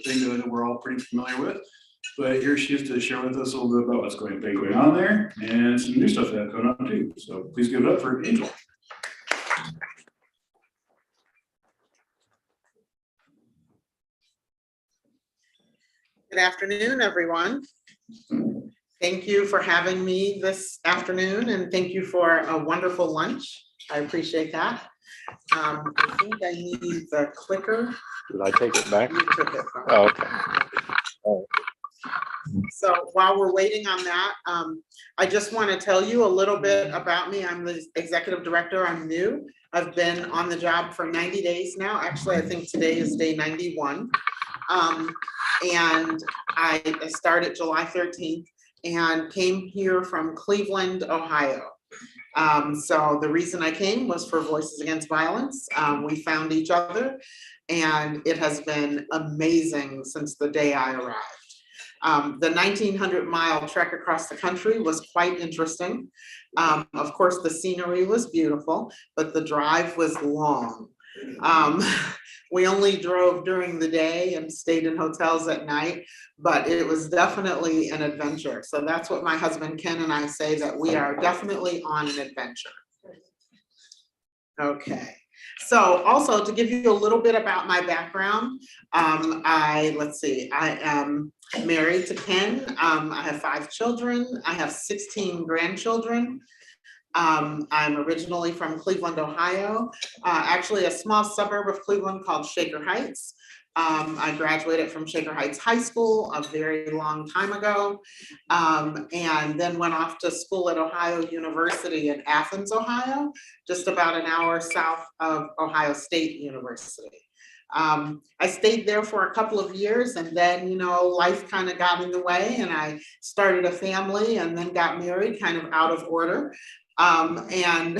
the thing that we're all pretty familiar with. But here she is to share with us a little bit about what's going on there and some new stuff that's going on too. So please give it up for Angel. Good afternoon, everyone. Thank you for having me this afternoon, and thank you for a wonderful lunch. I appreciate that. I think I need the clicker. Did I take it back? You took it from me. Oh, okay. Oh. So while we're waiting on that, I just want to tell you a little bit about me. I'm the executive director. I'm new. I've been on the job for 90 days now. Actually, I think today is day 91. And I started July 13th and came here from Cleveland, Ohio. So the reason I came was for Voices Against Violence. We found each other, and it has been amazing since the day I arrived. The 1,900-mile trek across the country was quite interesting. Of course, the scenery was beautiful, but the drive was long. We only drove during the day and stayed in hotels at night, but it was definitely an adventure. So that's what my husband Ken and I say, that we are definitely on an adventure. Okay. So also to give you a little bit about my background, I am married to Ken. I have 5 children. I have 16 grandchildren. I'm originally from Cleveland, Ohio, actually a small suburb of Cleveland called Shaker Heights. I graduated from Shaker Heights High School a very long time ago, and then went off to school at Ohio University in Athens, Ohio, just about an hour south of Ohio State University. I stayed there for a couple of years, and then, life kind of got in the way, and I started a family and then got married kind of out of order. And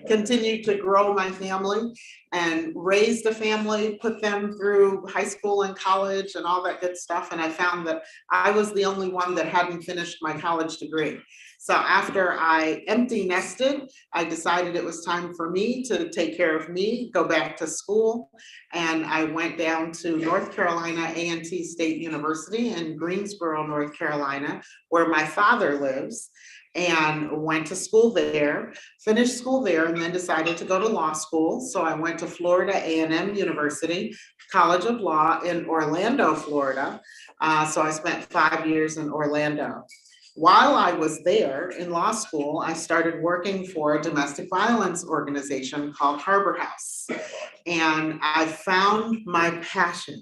continued to grow my family and raised a family, put them through high school and college and all that good stuff. And I found that I was the only one that hadn't finished my college degree. So after I empty nested, I decided it was time for me to take care of me, go back to school. And I went down to North Carolina A&T State University in Greensboro, North Carolina, where my father lives, and went to school there, finished school there, and then decided to go to law school. So I went to Florida A&M University, College of Law in Orlando, Florida. So I spent 5 years in Orlando. While I was there in law school, I started working for a domestic violence organization called Harbor House. And I found my passion.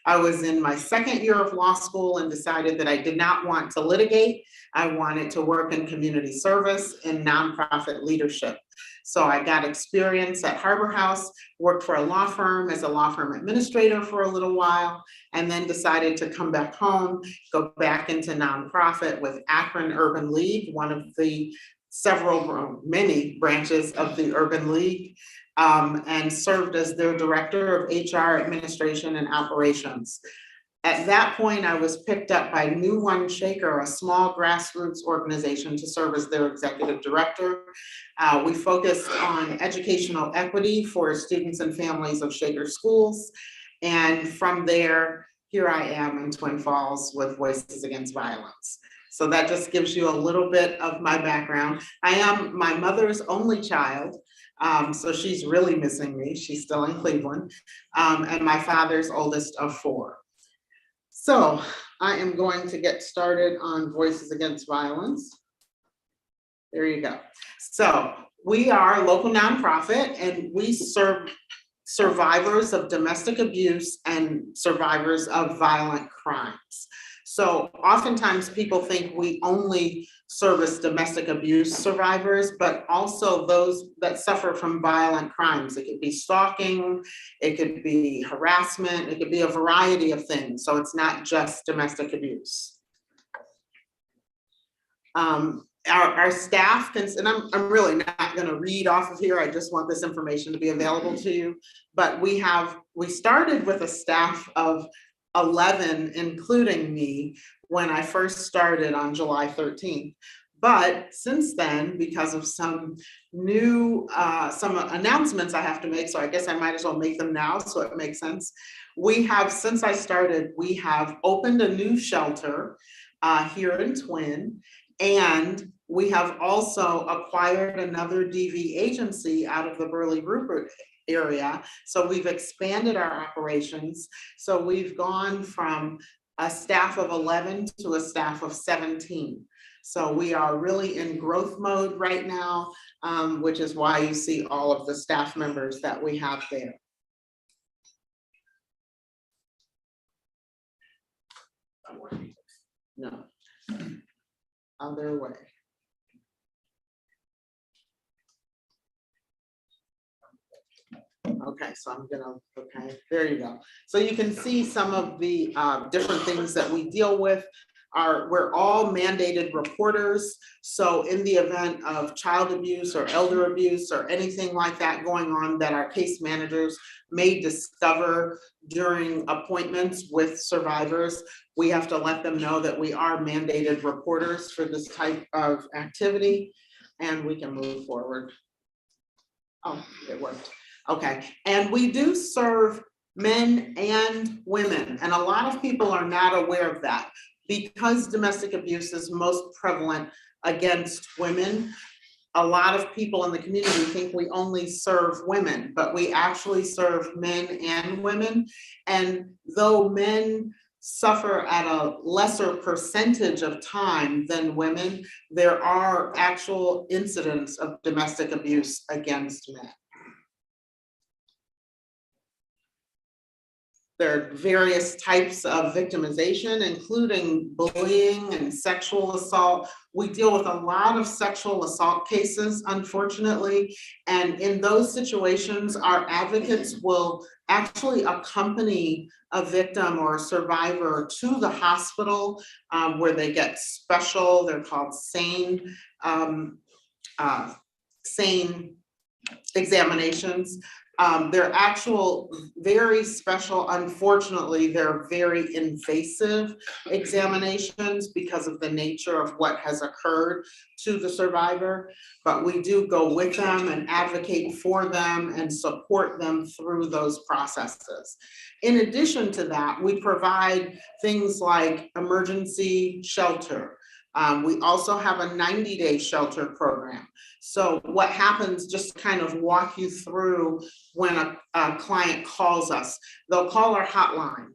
I was in my 2nd year of law school and decided that I did not want to litigate. I wanted to work in community service and nonprofit leadership. So I got experience at Harbor House, worked for a law firm as a law firm administrator for a little while, and then decided to come back home, go back into nonprofit with Akron Urban League, one of the many branches of the Urban League, and served as their director of HR administration and operations. At that point, I was picked up by New One Shaker, a small grassroots organization, to serve as their executive director. We focused on educational equity for students and families of Shaker schools. And from there, here I am in Twin Falls with Voices Against Violence. So that just gives you a little bit of my background. I am my mother's only child. So she's really missing me. She's still in Cleveland, and my father's oldest of 4. So I am going to get started on Voices Against Violence. There you go. So we are a local nonprofit, and we serve survivors of domestic abuse and survivors of violent crimes. So oftentimes people think we only service domestic abuse survivors, but also those that suffer from violent crimes. It could be stalking, it could be harassment, it could be a variety of things. So it's not just domestic abuse. Our staff can, and I'm really not going to read off of here. I just want this information to be available to you. But we started with a staff of 11, including me, when I first started on July 13th. But since then, because of some new, some announcements I have to make, so I guess I might as well make them now so it makes sense. We have, since I started, we have opened a new shelter here in Twin, and we have also acquired another DV agency out of the Burley Rupert area. So we've expanded our operations. So we've gone from a staff of 11 to a staff of 17. So we are really in growth mode right now, which is why you see all of the staff members that we have there. No, other way. Okay, so I'm gonna, okay, there you go. So you can see some of the different things that we deal with. We're all mandated reporters. So in the event of child abuse or elder abuse or anything like that going on that our case managers may discover during appointments with survivors, we have to let them know that we are mandated reporters for this type of activity, and we can move forward. Oh, it worked. Okay, and we do serve men and women, and a lot of people are not aware of that. Because domestic abuse is most prevalent against women, a lot of people in the community think we only serve women, but we actually serve men and women. And though men suffer at a lesser percentage of time than women, there are actual incidents of domestic abuse against men. There are various types of victimization, including bullying and sexual assault. We deal with a lot of sexual assault cases, unfortunately. And in those situations, our advocates will actually accompany a victim or a survivor to the hospital where they get special, they're called SANE, SANE examinations. They're actual very special, unfortunately, they're very invasive examinations because of the nature of what has occurred to the survivor. But we do go with them and advocate for them and support them through those processes. In addition to that, we provide things like emergency shelter. We also have a 90-day shelter program. So what happens, just kind of walk you through when a client calls us. They'll call our hotline.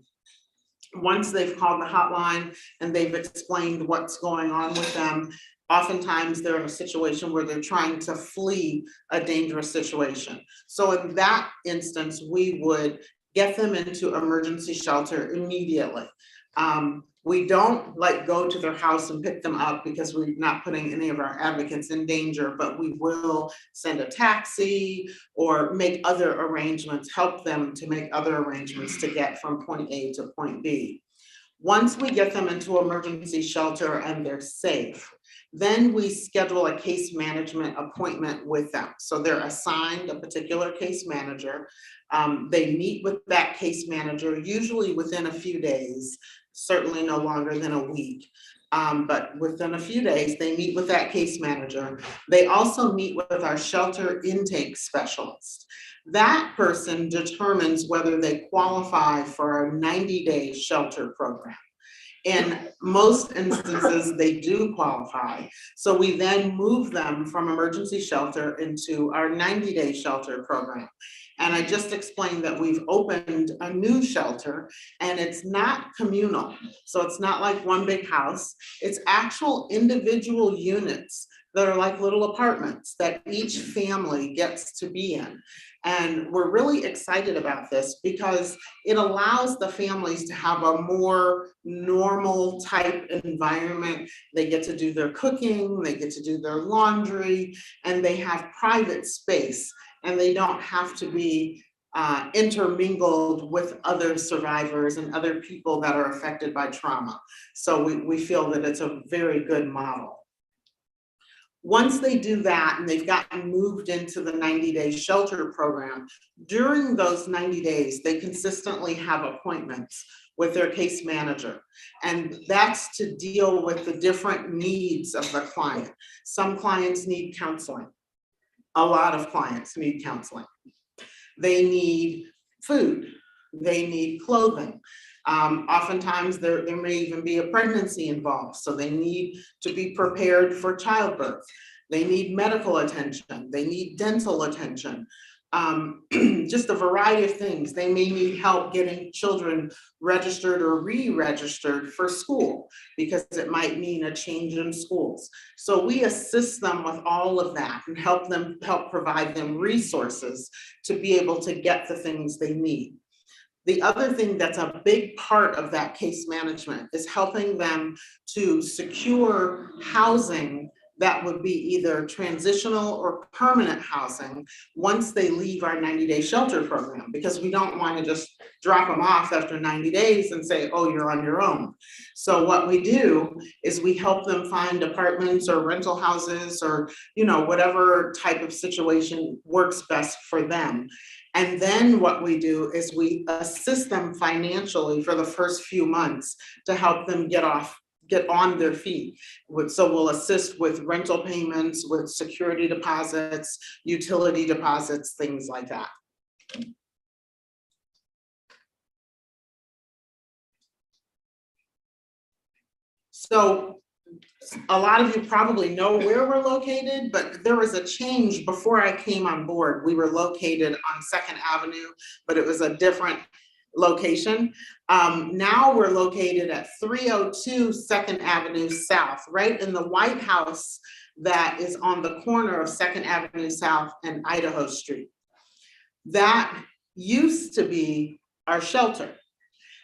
Once they've called the hotline and they've explained what's going on with them, oftentimes they're in a situation where they're trying to flee a dangerous situation. So in that instance, we would get them into emergency shelter immediately. We don't go to their house and pick them up because we're not putting any of our advocates in danger, but we will send a taxi or make other arrangements, help them to make other arrangements to get from point A to point B. Once we get them into emergency shelter and they're safe, then we schedule a case management appointment with them. So they're assigned a particular case manager. They meet with that case manager, usually within a few days, certainly no longer than a week. But within a few days, they meet with that case manager. They also meet with our shelter intake specialist. That person determines whether they qualify for a 90-day shelter program. In most instances, they do qualify. So we then move them from emergency shelter into our 90-day shelter program. And I just explained that we've opened a new shelter and it's not communal. So it's not like one big house. It's actual individual units that are like little apartments that each family gets to be in. And we're really excited about this because it allows the families to have a more normal type environment. They get to do their cooking, they get to do their laundry, and they have private space, and they don't have to be intermingled with other survivors and other people that are affected by trauma. So we feel that it's a very good model. Once they do that and they've gotten moved into the 90-day shelter program, during those 90 days, they consistently have appointments with their case manager. And that's to deal with the different needs of the client. Some clients need counseling. A lot of clients need counseling. They need food. They need clothing. Oftentimes there may even be a pregnancy involved, so they need to be prepared for childbirth. They need medical attention. They need dental attention. Just a variety of things. They may need help getting children registered or re-registered for school because it might mean a change in schools. So we assist them with all of that and help provide them resources to be able to get the things they need. The other thing that's a big part of that case management is helping them to secure housing that would be either transitional or permanent housing once they leave our 90-day shelter program, because we don't want to just drop them off after 90 days and say, oh, you're on your own. So what we do is we help them find apartments or rental houses or, you know, whatever type of situation works best for them. And then what we do is we assist them financially for the first few months to help them get on their feet. So we'll assist with rental payments, with security deposits, utility deposits, things like that. So a lot of you probably know where we're located, but there was a change before I came on board. We were located on 2nd Avenue, but it was a different location. Now we're located at 302 2nd Avenue South, right in the White House that is on the corner of 2nd Avenue South and Idaho Street. That used to be our shelter,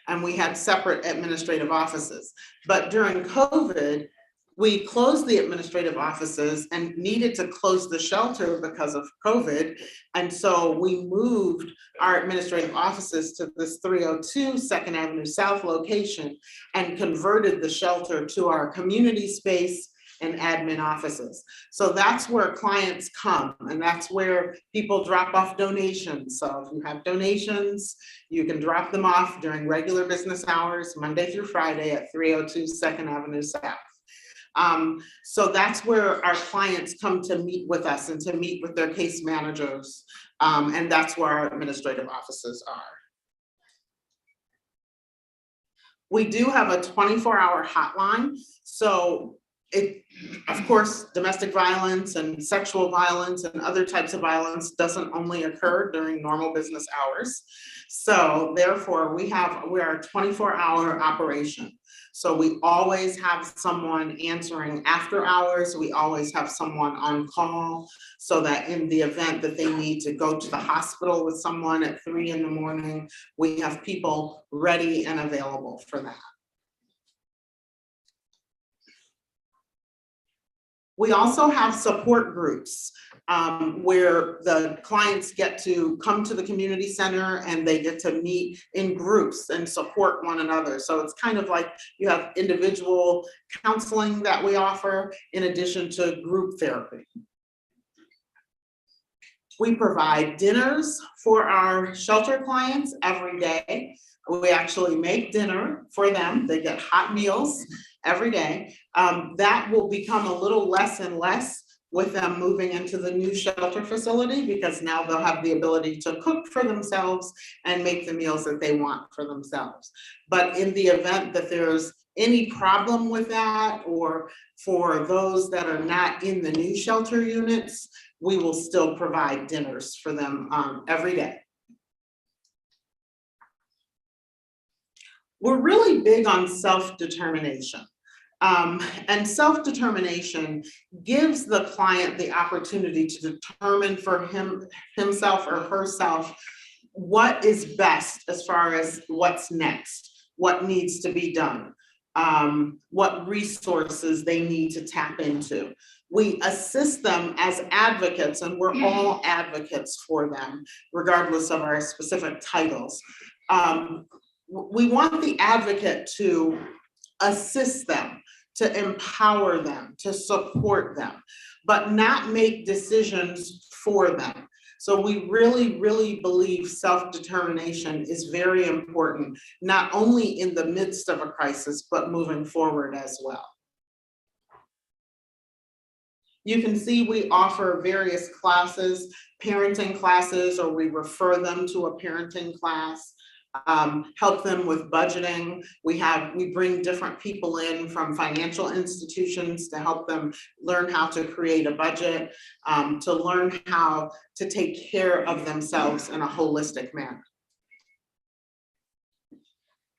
and we had separate administrative offices. But during COVID, we closed the administrative offices and needed to close the shelter because of COVID. And so we moved our administrative offices to this 302 2nd Avenue South location and converted the shelter to our community space and admin offices. So that's where clients come, and that's where people drop off donations. So if you have donations, you can drop them off during regular business hours, Monday through Friday at 302 2nd Avenue South. So that's where our clients come to meet with us and to meet with their case managers. And that's where our administrative offices are. We do have a 24-hour hotline. So of course, domestic violence and sexual violence and other types of violence doesn't only occur during normal business hours. So therefore, we are a 24-hour operation. So we always have someone answering after hours. We always have someone on call so that in the event that they need to go to the hospital with someone at 3 in the morning, we have people ready and available for that. We also have support groups where the clients get to come to the community center and they get to meet in groups and support one another. So it's kind of like you have individual counseling that we offer in addition to group therapy. We provide dinners for our shelter clients every day. We actually make dinner for them. They get hot meals every day. That will become a little less and less with them moving into the new shelter facility, because now they'll have the ability to cook for themselves and make the meals that they want for themselves. But in the event that there's any problem with that, or for those that are not in the new shelter units, we will still provide dinners for them every day. We're really big on self-determination. And self-determination gives the client the opportunity to determine for himself or herself what is best as far as what's next, what needs to be done, what resources they need to tap into. We assist them as advocates, and we're all advocates for them, regardless of our specific titles. We want the advocate to assist them, to empower them, to support them, but not make decisions for them. So we really, really believe self-determination is very important, not only in the midst of a crisis, but moving forward as well. You can see we offer various classes, parenting classes, or we refer them to a parenting class, help them with budgeting. We bring different people in from financial institutions to help them learn how to create a budget, to learn how to take care of themselves in a holistic manner.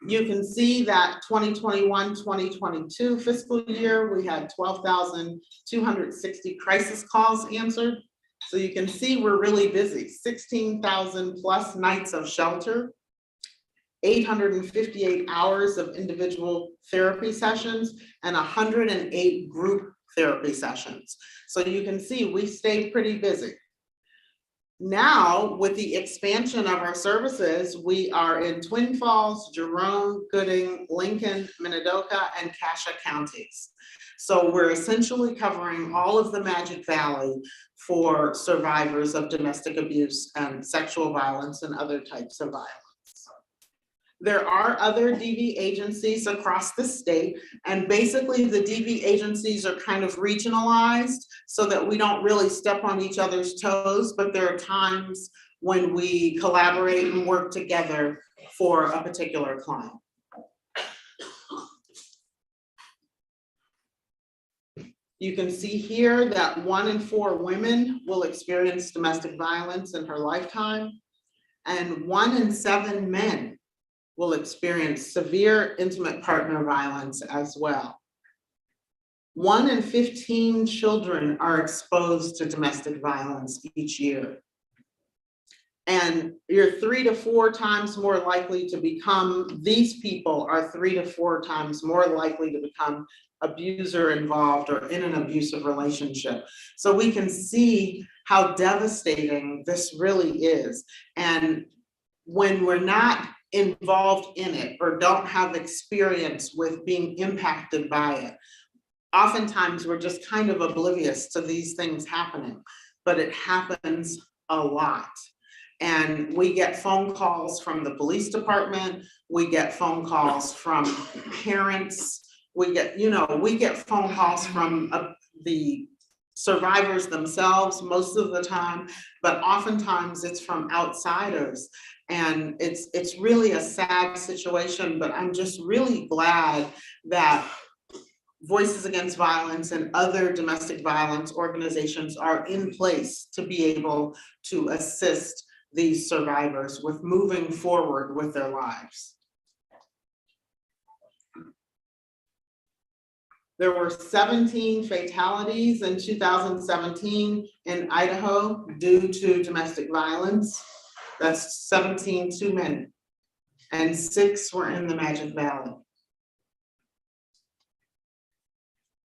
You can see that 2021-2022 fiscal year, we had 12,260 crisis calls answered. So you can see we're really busy, 16,000 plus nights of shelter, 858 hours of individual therapy sessions, and 108 group therapy sessions. So you can see we stay pretty busy. Now, with the expansion of our services, we are in Twin Falls, Jerome, Gooding, Lincoln, Minidoka, and Cassia counties. So we're essentially covering all of the Magic Valley for survivors of domestic abuse and sexual violence and other types of violence. There are other DV agencies across the state, and basically the DV agencies are kind of regionalized so that we don't really step on each other's toes, but there are times when we collaborate and work together for a particular client. You can see here that 1 in 4 women will experience domestic violence in her lifetime, and 1 in 7 men will experience severe intimate partner violence as well. 1 in 15 children are exposed to domestic violence each year. And you're 3 to 4 times more likely to become, these people are 3 to 4 times more likely to become abuser involved or in an abusive relationship. So we can see how devastating this really is. And when we're not involved in it or don't have experience with being impacted by it, oftentimes we're just kind of oblivious to these things happening, but it happens a lot. And we get phone calls from the police department, we get phone calls from parents, we get phone calls from the survivors themselves most of the time, but oftentimes it's from outsiders. And it's really a sad situation, but I'm just really glad that Voices Against Violence and other domestic violence organizations are in place to be able to assist these survivors with moving forward with their lives. There were 17 fatalities in 2017 in Idaho due to domestic violence. That's 17 too many. And 6 were in the Magic Valley.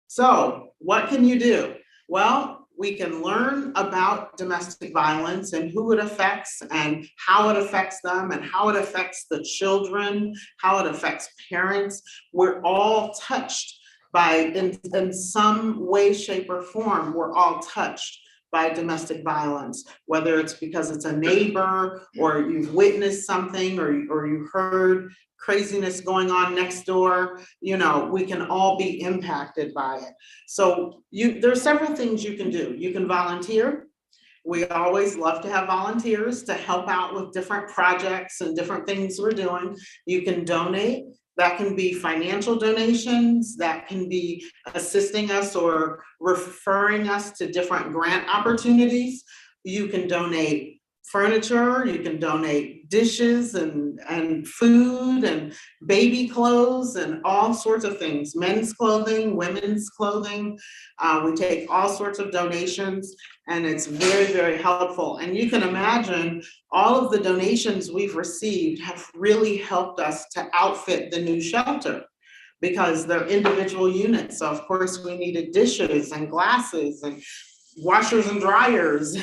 So what can you do? Well, we can learn about domestic violence and who it affects and how it affects them and how it affects the children, how it affects parents. We're all touched by, in some way, shape, or form, we're all touched by domestic violence, whether it's because it's a neighbor or you've witnessed something or you heard craziness going on next door. We can all be impacted by it. So there's several things you can do. You can volunteer. We always love to have volunteers to help out with different projects and different things we're doing. You can donate. That can be financial donations, that can be assisting us or referring us to different grant opportunities. You can donate furniture, you can donate dishes and food and baby clothes and all sorts of things, men's clothing, women's clothing. We take all sorts of donations and it's very, very helpful. And you can imagine all of the donations we've received have really helped us to outfit the new shelter because they're individual units. So of course we needed dishes and glasses and washers and dryers,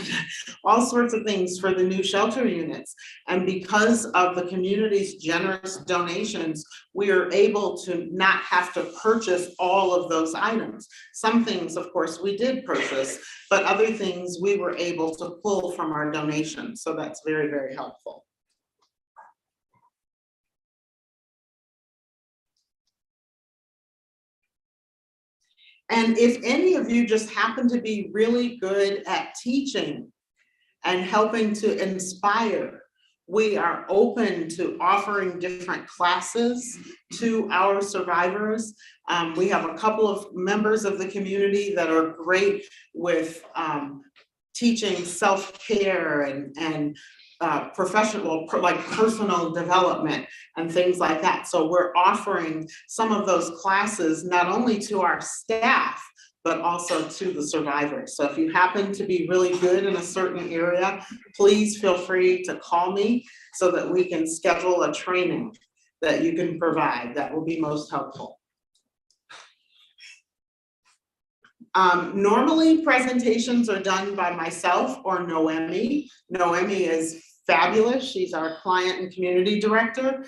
all sorts of things for the new shelter units. And because of the community's generous donations, we are able to not have to purchase all of those items. Some things, of course, we did purchase, but other things we were able to pull from our donations. So that's very, very helpful. And if any of you just happen to be really good at teaching and helping to inspire, we are open to offering different classes to our survivors. We have a couple of members of the community that are great with teaching self-care and professional, like personal development and things like that. So we're offering some of those classes not only to our staff, but also to the survivors. So if you happen to be really good in a certain area, please feel free to call me so that we can schedule a training that you can provide. That will be most helpful. Normally presentations are done by myself or Noemi. Noemi is fabulous. She's our client and community director.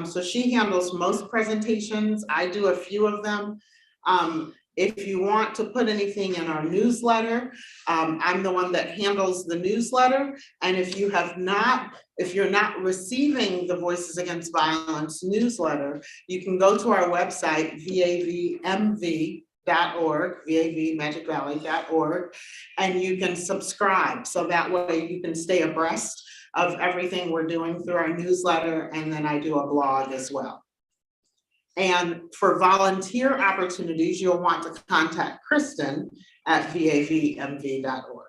So she handles most presentations. I do a few of them. If you want to put anything in our newsletter, I'm the one that handles the newsletter. And if you're not receiving the Voices Against Violence newsletter, you can go to our website, vavmv.org, vavmagicvalley.org, and you can subscribe. So that way you can stay abreast of everything we're doing through our newsletter, and then I do a blog as well. And for volunteer opportunities, you'll want to contact Kristen at vavmv.org.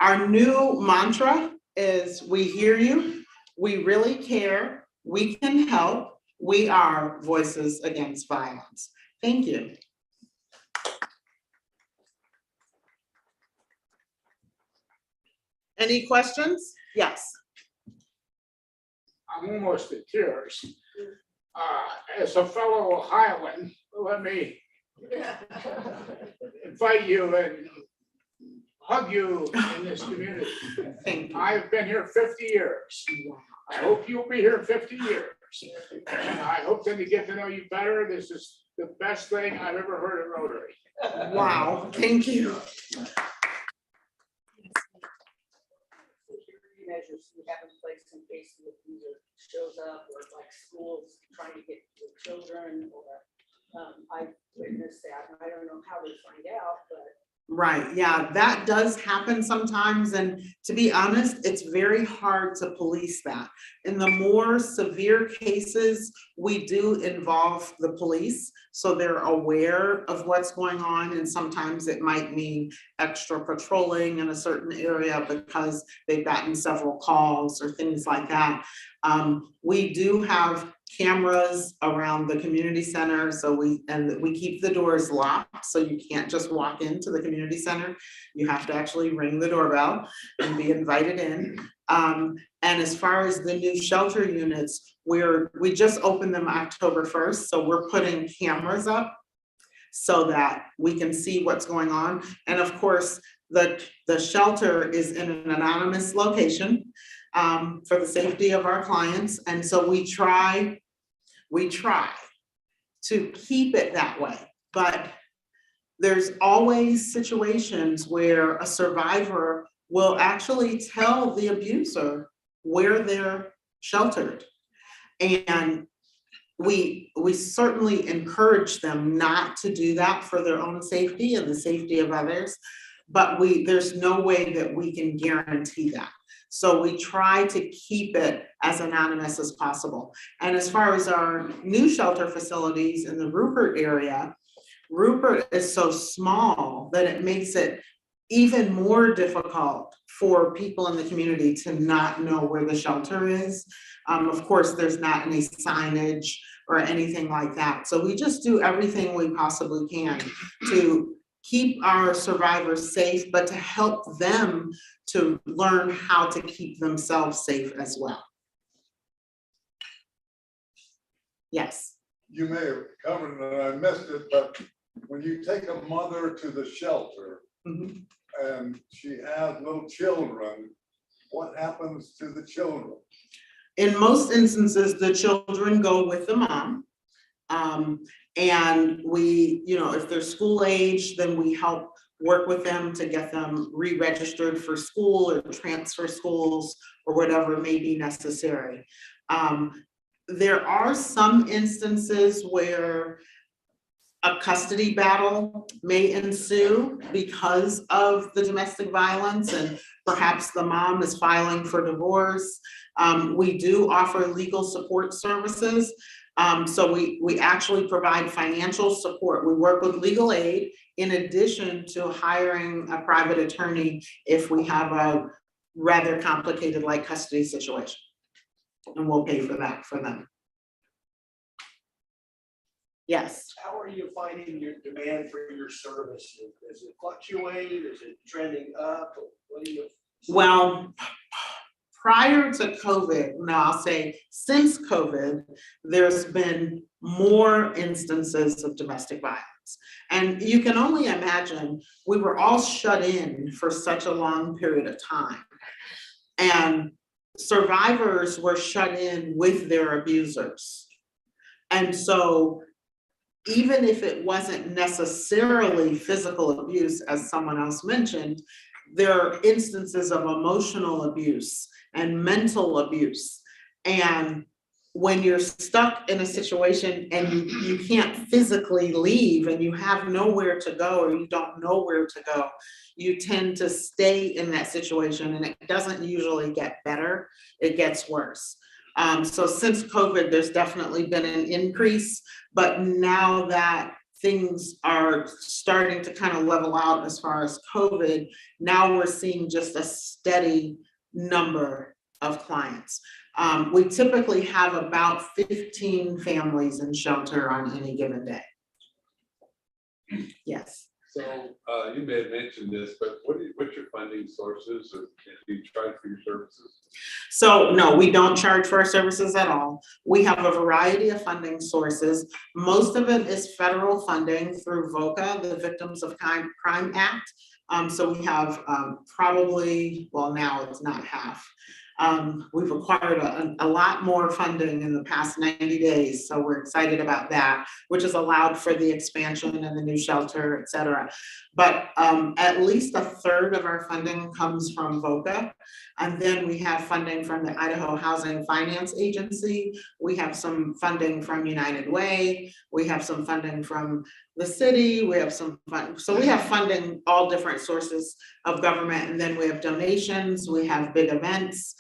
Our new mantra is, we hear you, we really care, we can help, we are Voices Against Violence. Thank you. Any questions? Yes. I'm almost in tears. As a fellow Ohioan, let me invite you and hug you in this community. Thank you. I've been here 50 years. I hope you'll be here 50 years. And I hope that we get to know you better. This is the best thing I've ever heard at Rotary. Wow, thank you. Measures we have in place in case the abuser shows up, or like schools trying to get to the children, or I witnessed that, and I don't know how they find out, but. Right, yeah, that does happen sometimes, and to be honest, it's very hard to police that. In the more severe cases, we do involve the police, so they're aware of what's going on, and sometimes it might mean extra patrolling in a certain area because they've gotten several calls or things like that. We do have cameras around the community center, so we keep the doors locked, so you can't just walk into the community center. You have to actually ring the doorbell and be invited in. And as far as the new shelter units, we just opened them October 1st, so we're putting cameras up so that we can see what's going on. And of course, the shelter is in an anonymous location for the safety of our clients. And so we try to keep it that way, but there's always situations where a survivor will actually tell the abuser where they're sheltered. And we certainly encourage them not to do that for their own safety and the safety of others, but there's no way that we can guarantee that. So we try to keep it as anonymous as possible. And as far as our new shelter facilities in the Rupert area, Rupert is so small that it makes it even more difficult for people in the community to not know where the shelter is. Of course, there's not any signage or anything like that. So we just do everything we possibly can to keep our survivors safe, but to help them to learn how to keep themselves safe as well. Yes. You may have covered it and I missed it, but when you take a mother to the shelter, Mhm. and she has little children, what happens to the children? In most instances, the children go with the mom. And we, if they're school age, then we help work with them to get them re-registered for school or transfer schools or whatever may be necessary. There are some instances where a custody battle may ensue because of the domestic violence, and perhaps the mom is filing for divorce. We do offer legal support services. So we actually provide financial support. We work with legal aid in addition to hiring a private attorney if we have a rather complicated like custody situation. And we'll pay for that for them. Yes. How are you finding your demand for your services? Does it fluctuate? Is it trending up? What do you? Well, prior to COVID, now I'll say since COVID, there's been more instances of domestic violence. And you can only imagine, we were all shut in for such a long period of time. And survivors were shut in with their abusers. And so even if it wasn't necessarily physical abuse, as someone else mentioned, there are instances of emotional abuse and mental abuse. And when you're stuck in a situation and you can't physically leave and you have nowhere to go or you don't know where to go, you tend to stay in that situation, and it doesn't usually get better, it gets worse. So since COVID, there's definitely been an increase, but now that things are starting to kind of level out as far as COVID, now we're seeing just a steady number of clients. We typically have about 15 families in shelter on any given day. Yes. So you may have mentioned this, but what's your funding sources, or do you charge for your services? So no, we don't charge for our services at all. We have a variety of funding sources. Most of it is federal funding through VOCA, the Victims of Crime Act. So we have probably, well, now it's not half. We've acquired a lot more funding in the past 90 days. So we're excited about that, which has allowed for the expansion and the new shelter, et cetera. But at least a third of our funding comes from VOCA. And then we have funding from the Idaho Housing Finance Agency. We have some funding from United Way. We have some funding from the city. We have some fund. So we have funding, all different sources of government. And then we have donations. We have big events.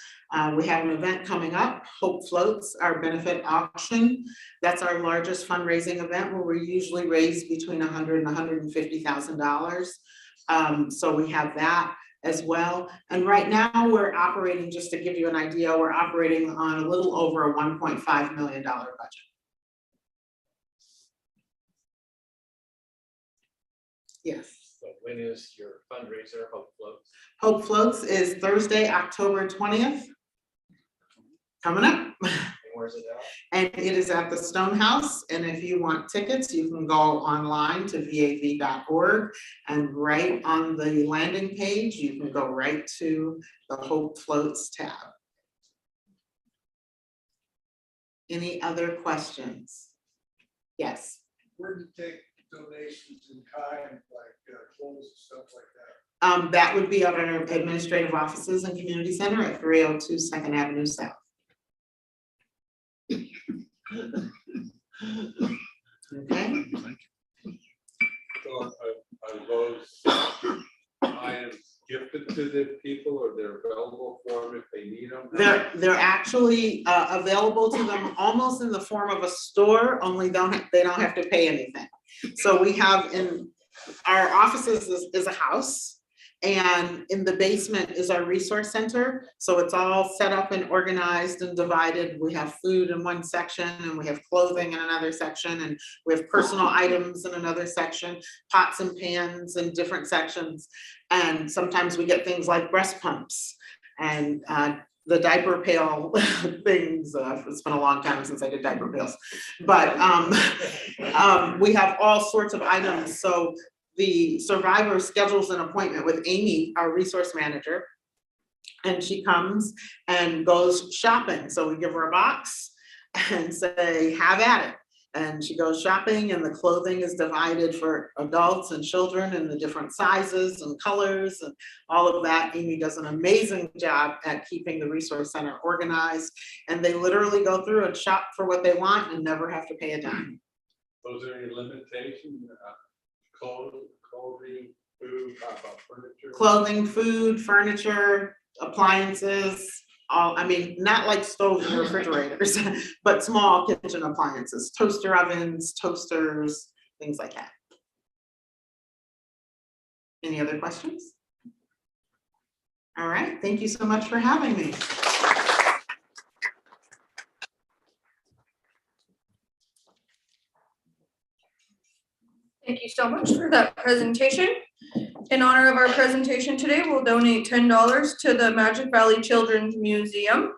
We have an event coming up, Hope Floats, our benefit auction. That's our largest fundraising event where we usually raise between $100,000 and $150,000. So we have that as well. And right now we're operating, just to give you an idea, we're operating on a little over a $1.5 million budget. Yes. So when is your fundraiser, Hope Floats? Hope Floats is Thursday, October 20th. Coming up. And where's it at? And it is at the Stonehouse. And if you want tickets, you can go online to vav.org, and right on the landing page, you can go right to the Hope Floats tab. Any other questions? Yes. Where do you take donations in kind, like clothes and stuff like that? That would be at our administrative offices and community center at 302 2nd Avenue South. Okay. So are those items gifted to the people, or they're available for them if they need them? They're actually available to them almost in the form of a store, only they don't have to pay anything. So we have in our offices is a house, and in the basement is our resource center. So it's all set up and organized and divided. We have food in one section, and we have clothing in another section, and we have personal items in another section, pots and pans in different sections. And sometimes we get things like breast pumps and the diaper pail things. It's been a long time since I did diaper pails, but we have all sorts of items. So the survivor schedules an appointment with Amy, our resource manager. And she comes and goes shopping. So we give her a box and say, have at it. And she goes shopping, and the clothing is divided for adults and children in the different sizes and colors and all of that. Amy does an amazing job at keeping the resource center organized. And they literally go through and shop for what they want and never have to pay a dime. Was there any limitation, clothing, food, how about furniture? Clothing, food, furniture, appliances, all, I mean, not like stoves and refrigerators, but small kitchen appliances, toaster ovens, toasters, things like that. Any other questions? All right, thank you so much for having me. Thank you so much for that presentation. In honor of our presentation today, we'll donate $10 to the Magic Valley Children's Museum.